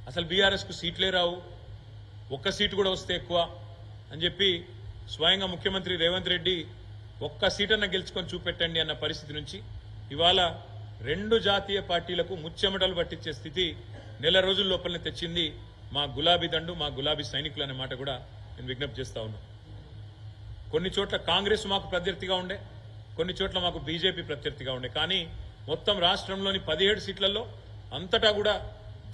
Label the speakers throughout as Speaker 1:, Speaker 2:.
Speaker 1: అసలు బీఆర్ఎస్కు సీట్లే రావు, ఒక్క సీటు కూడా వస్తే ఎక్కువ అని చెప్పి స్వయంగా ముఖ్యమంత్రి రేవంత్ రెడ్డి ఒక్క సీటన్న గెలుచుకొని చూపెట్టండి అన్న పరిస్థితి నుంచి ఇవాళ రెండు జాతీయ పార్టీలకు ముచ్చెమటలు పట్టించే స్థితి నెల రోజుల లోపలనే తెచ్చింది మా గులాబీ దండు, మా గులాబీ సైనికులు అనే మాట కూడా నేను విజ్ఞప్తి చేస్తా ఉన్నా. కొన్ని చోట్ల కాంగ్రెస్ మాకు ప్రత్యర్థిగా ఉండే, కొన్ని చోట్ల మాకు బీజేపీ ప్రత్యర్థిగా ఉండే, కానీ మొత్తం రాష్ట్రంలోని 17 సీట్లలో అంతటా కూడా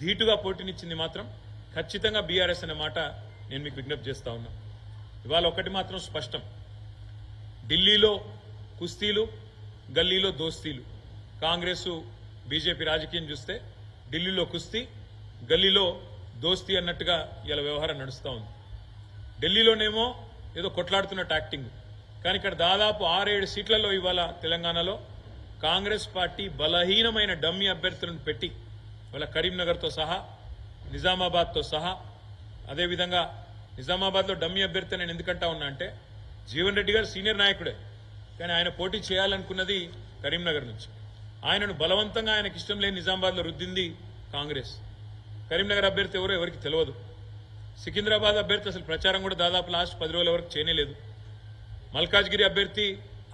Speaker 1: ధీటుగా పోటీనిచ్చింది మాత్రం ఖచ్చితంగా బీఆర్ఎస్ అనే మాట నేను మీకు విజ్ఞప్తి చేస్తా ఉన్నా. ఇవాళ ఒకటి మాత్రం స్పష్టం, ఢిల్లీలో కుస్తీలు, గల్లీలో దోస్తీలు. కాంగ్రెస్ బీజేపీ రాజకీయం చూస్తే ఢిల్లీలో కుస్తీ, గల్లీలో దోస్తీ అన్నట్టుగా ఇలా వ్యవహారం నడుస్తూ ఉంది. ఢిల్లీలోనేమో ఏదో కొట్లాడుతున్న యాక్టింగ్, కానీ ఇక్కడ దాదాపు 6-7 సీట్లలో ఇవాళ తెలంగాణలో కాంగ్రెస్ పార్టీ బలహీనమైన డమ్మీ అభ్యర్థులను పెట్టి ఇవాళ కరీంనగర్తో సహా, నిజామాబాద్తో సహా, అదేవిధంగా నిజామాబాద్లో డమ్మీ అభ్యర్థి నేను ఎందుకంటా ఉన్నా అంటే జీవన్ రెడ్డి గారు సీనియర్ నాయకుడే, కానీ ఆయన పోటీ చేయాలనుకున్నది కరీంనగర్ నుంచి. ఆయనను బలవంతంగా ఆయనకి ఇష్టం లేని నిజామాబాద్లో రుద్దింది కాంగ్రెస్. కరీంనగర్ అభ్యర్థి ఎవరో ఎవరికి తెలియదు. సికింద్రాబాద్ అభ్యర్థి అసలు ప్రచారం కూడా దాదాపు లాస్ట్ 10 రోజుల వరకు చేయలేదు. మల్కాజ్గిరి అభ్యర్థి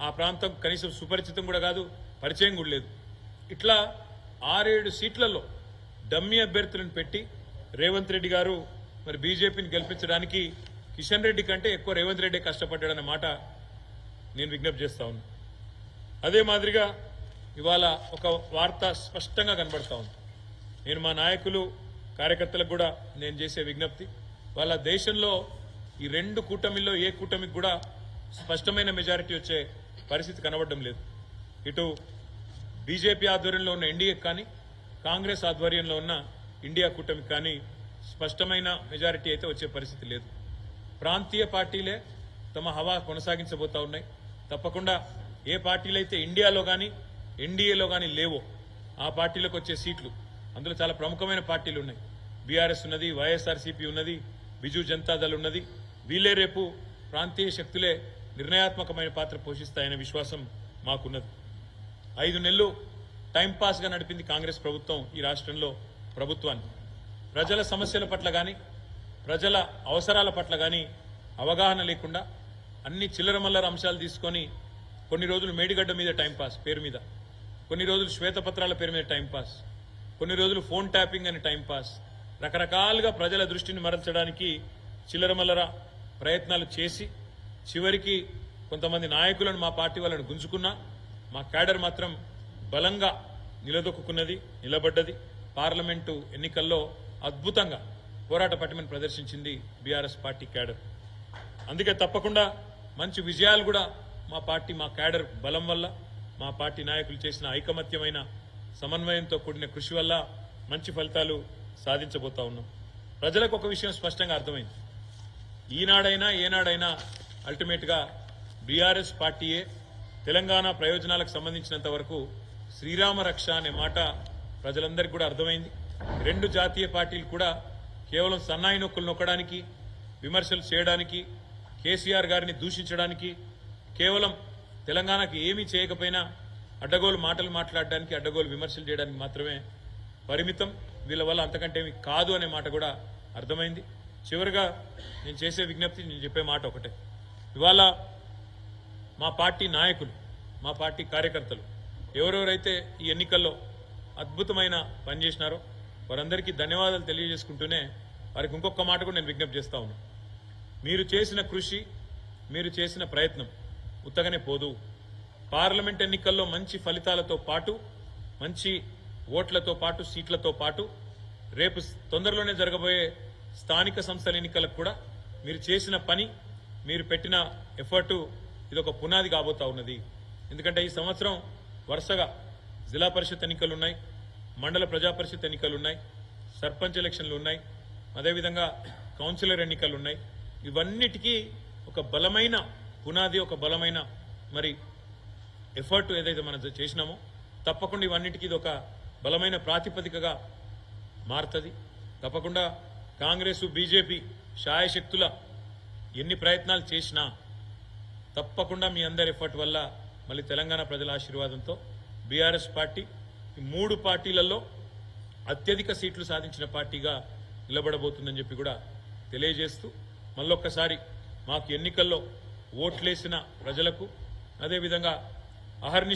Speaker 1: ఆ ప్రాంతం కనీసం సుపరిచితం కూడా కాదు, పరిచయం కూడా లేదు. ఇట్లా 6-7 సీట్లలో డమ్మీ అభ్యర్థులను పెట్టి రేవంత్ రెడ్డి గారు మరి బీజేపీని గెలిపించడానికి కిషన్ రెడ్డి కంటే ఎక్కువ రేవంత్ రెడ్డి కష్టపడ్డాడన్న మాట నేను విజ్ఞప్తి చేస్తా ఉన్నా. అదే మాదిరిగా ఇవాళ ఒక వార్త స్పష్టంగా కనబడతా ఉంది. నేను మా నాయకులు కార్యకర్తలకు కూడా నేను చేసే విజ్ఞప్తి, వాళ్ళ దేశంలో ఈ 2 కూటమిల్లో ఏ కూటమికి కూడా స్పష్టమైన మెజారిటీ వచ్చే పరిస్థితి కనబడడం లేదు. ఇటు బీజేపీ ఆధ్వర్యంలో ఉన్న ఎన్డీఏకి కానీ, కాంగ్రెస్ ఆధ్వర్యంలో ఉన్న ఇండియా కూటమికి కానీ స్పష్టమైన మెజారిటీ అయితే వచ్చే పరిస్థితి లేదు. ప్రాంతీయ పార్టీలే తమ హవా కొనసాగించబోతా ఉన్నాయి. తప్పకుండా ఏ పార్టీలైతే ఇండియాలో కానీ ఎన్డీఏలో కానీ లేవో ఆ పార్టీలకు వచ్చే సీట్లు, అందులో చాలా ప్రముఖమైన పార్టీలు ఉన్నాయి. బీఆర్ఎస్ ఉన్నది, వైఎస్ఆర్సీపీ ఉన్నది, బిజు జనతాదళ్ ఉన్నది. వీళ్ళే రేపు ప్రాంతీయ శక్తులే నిర్ణయాత్మకమైన పాత్ర పోషిస్తాయనే విశ్వాసం మాకున్నది. 5 నెలలు టైంపాస్గా నడిపింది కాంగ్రెస్ ప్రభుత్వం ఈ రాష్ట్రంలో ప్రభుత్వాన్ని. ప్రజల సమస్యల పట్ల కానీ, ప్రజల అవసరాల పట్ల కానీ అవగాహన లేకుండా అన్ని చిల్లరమల్లర అంశాలు తీసుకొని కొన్ని రోజులు మేడిగడ్డ మీద టైంపాస్ పేరు మీద, కొన్ని రోజులు శ్వేతపత్రాల పేరు మీద టైంపాస్, కొన్ని రోజులు ఫోన్ ట్యాపింగ్ అని టైంపాస్, రకరకాలుగా ప్రజల దృష్టిని మరల్చడానికి చిల్లరమల్లర ప్రయత్నాలు చేసి చివరికి కొంతమంది నాయకులను మా పార్టీ వాళ్ళని గుంజుకున్నా మా క్యాడర్ మాత్రం బలంగా నిలదొక్కున్నది, నిలబడ్డది. పార్లమెంటు ఎన్నికల్లో అద్భుతంగా పోరాట పటిమను ప్రదర్శించింది బీఆర్ఎస్ పార్టీ క్యాడర్. అందుకే తప్పకుండా మంచి విజయాలు కూడా మా పార్టీ, మా క్యాడర్ బలం వల్ల, మా పార్టీ నాయకులు చేసిన ఐకమత్యమైన సమన్వయంతో కూడిన కృషి వల్ల మంచి ఫలితాలు సాధించబోతా ఉన్నాం. ప్రజలకు ఒక విషయం స్పష్టంగా అర్థమైంది, ఈనాడైనా ఏనాడైనా అల్టిమేట్గా బీఆర్ఎస్ పార్టీయే తెలంగాణ ప్రయోజనాలకు సంబంధించినంత వరకు శ్రీరామ రక్ష అనే మాట ప్రజలందరికీ కూడా అర్థమైంది. 2 జాతీయ పార్టీలు కూడా కేవలం సన్నాయి నొక్కులు నొక్కడానికి, విమర్శలు చేయడానికి, కేసీఆర్ గారిని దూషించడానికి, కేవలం తెలంగాణకు ఏమీ చేయకపోయినా అడ్డగోలు మాటలు మాట్లాడడానికి, అడ్డగోలు విమర్శలు చేయడానికి మాత్రమే పరిమితం. వీళ్ళ వల్ల అంతకంటే ఏమి కాదు అనే మాట కూడా అర్థమైంది. చివరిగా నేను చేసే విజ్ఞప్తి, నేను చెప్పే మాట ఒకటే, ఇవాళ మా పార్టీ నాయకులు, మా పార్టీ కార్యకర్తలు ఎవరెవరైతే ఈ ఎన్నికల్లో అద్భుతమైన పని చేసినారో వారందరికీ ధన్యవాదాలు తెలియజేసుకుంటూనే వారికి ఇంకొక మాట కూడా నేను విజ్ఞప్తి చేస్తా ఉన్నాను. మీరు చేసిన కృషి, మీరు చేసిన ప్రయత్నం ఉత్తగానే పోదు. పార్లమెంట్ ఎన్నికల్లో మంచి ఫలితాలతో పాటు, మంచి ఓట్లతో పాటు, సీట్లతో పాటు రేపు తొందరలోనే జరగబోయే స్థానిక సంస్థల ఎన్నికలకు కూడా మీరు చేసిన పని, మీరు పెట్టిన ఎఫర్టు ఇదొక పునాది కాబోతా ఉన్నది. ఎందుకంటే ఈ సంవత్సరం వరుసగా జిల్లా పరిషత్ ఎన్నికలున్నాయి, మండల ప్రజా పరిషత్ ఎన్నికలున్నాయి, సర్పంచ్ ఎలక్షన్లు ఉన్నాయి, అదేవిధంగా కౌన్సిలర్ ఎన్నికలున్నాయి. ఇవన్నిటికీ ఒక బలమైన పునాది, ఒక బలమైన మరి ఎఫర్ట్ ఏదైతే మనం చేసినామో తప్పకుండా ఇవన్నిటికీ ఇది ఒక బలమైన ప్రాతిపదికగా మారుతుంది. తప్పకుండా కాంగ్రెస్, బీజేపీ శాయశక్తుల ఎన్ని ప్రయత్నాలు చేసినా తప్పకుండా మీ అందరి ఎఫర్ట్ వల్ల మళ్ళీ తెలంగాణ ప్రజల ఆశీర్వాదంతో బీఆర్ఎస్ పార్టీ ఈ 3 పార్టీలలో అత్యధిక సీట్లు సాధించిన పార్టీగా నిలబడబోతుందని చెప్పి కూడా తెలియజేస్తూ మళ్ళొక్కసారి మాకు ఎన్నికల్లో ఓట్లేసిన ప్రజలకు అదేవిధంగా అహర్నిశ